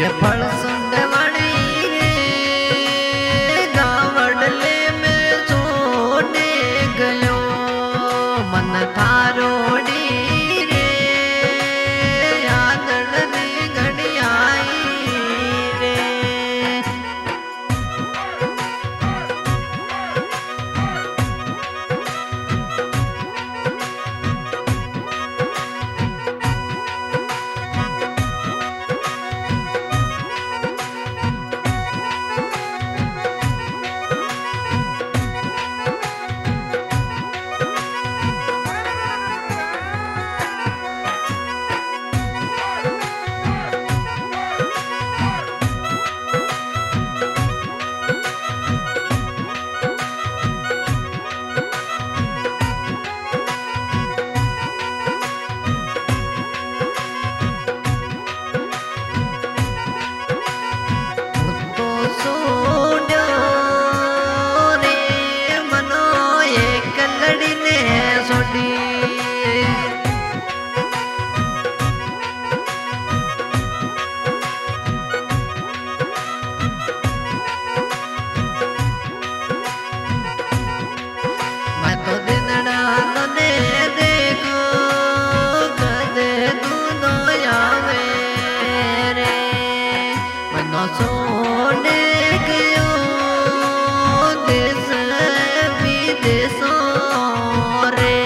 ये फल सुंदरवाड़ी गावड़ले में सोने गयो मन थारोड़ी रे यादड़नी घड़ी आई रे सोने गयो देश विदेशों रे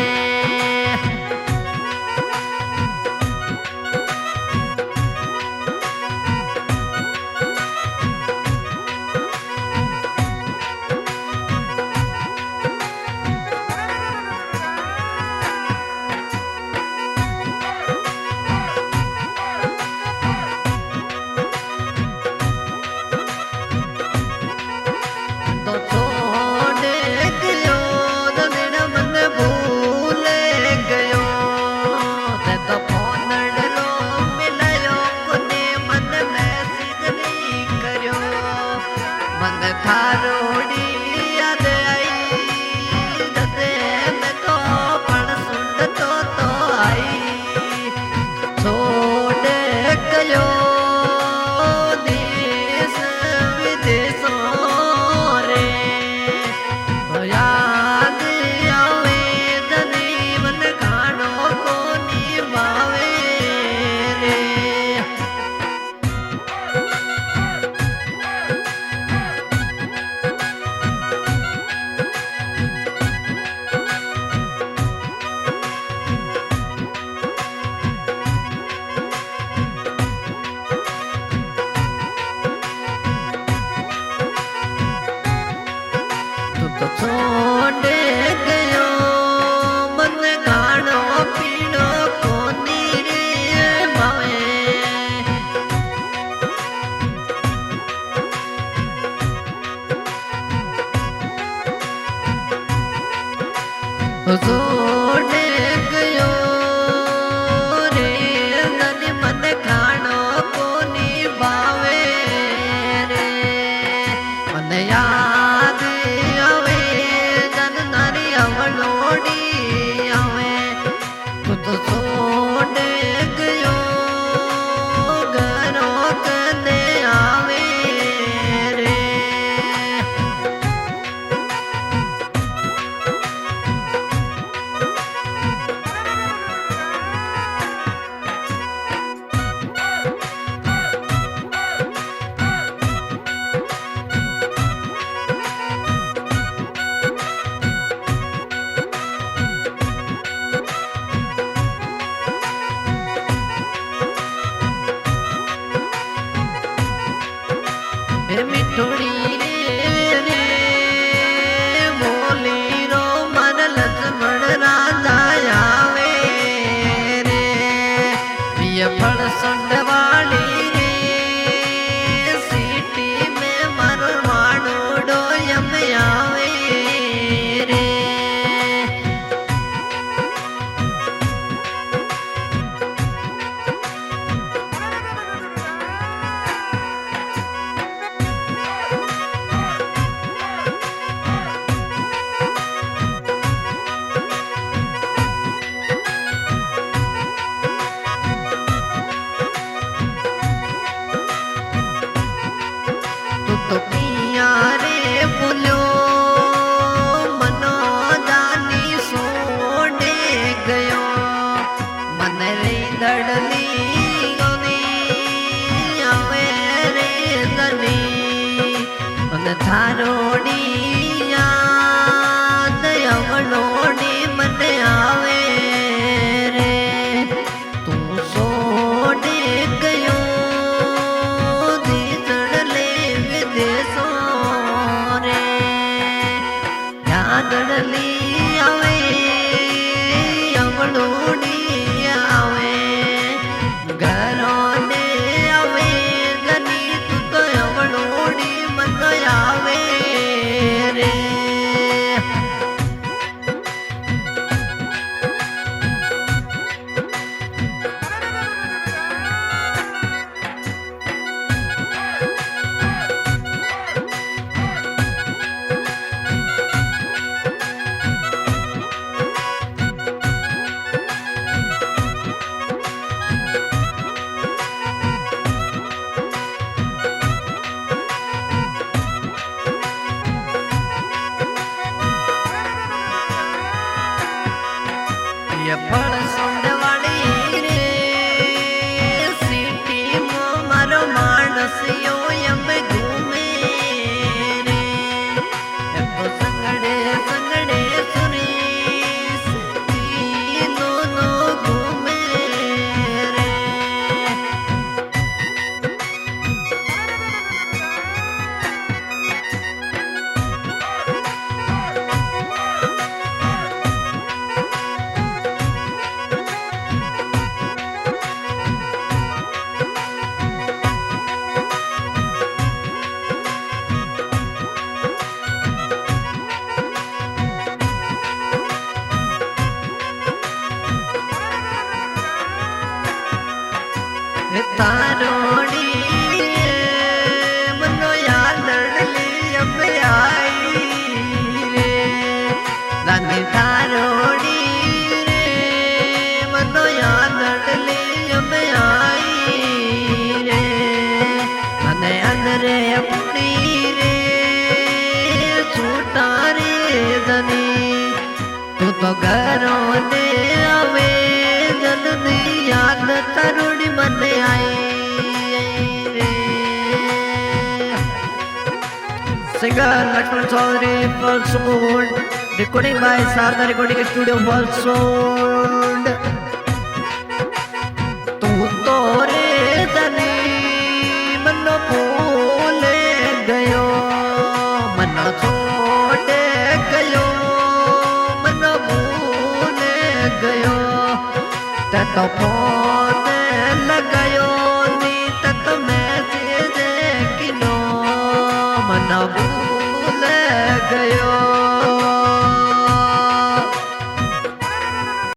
छोड़े गयो मन खानो पीनो कोनी रे भावे छोड़े गयो रे ननी मन खानो कोनी भावे रे मन याद अवलोड़ी आवे खुद छोड़े गयो घरों कने आवे रे थारोड़ी याद अवलोड़ी मन आवे रे तू सोडे गयो दीजड़ ले विदेशों रे याद ली आवे अवलोड़ी आवे घरों ने आवे गनी तू तो अवलोड़ी मन आवे रे ये फल सुंदवाड़ी रे सिटी मो मारो मानस यो यम घूमे रे ये तो संगड़े संगड़े सुरी सिटी नो घूमे रे तारोड़ी मनो याद ली अब आई रे रानी तारोड़ी रे मनो याद ली अब आई रे मने अंदरे अपनी रे छूटा रे जनी तू तो घरों दे आवे जल्दी याद तरुणी मन आई रे singer Laxman Choudhary Phalsund recording by Sharda recording studio Phalsund तू तो रे धनी मनो भूले गयो मनो छोड़े गयो मनो भूले गयो तो फोन लगायो नी तक मैसेज किनो मन भूल गयो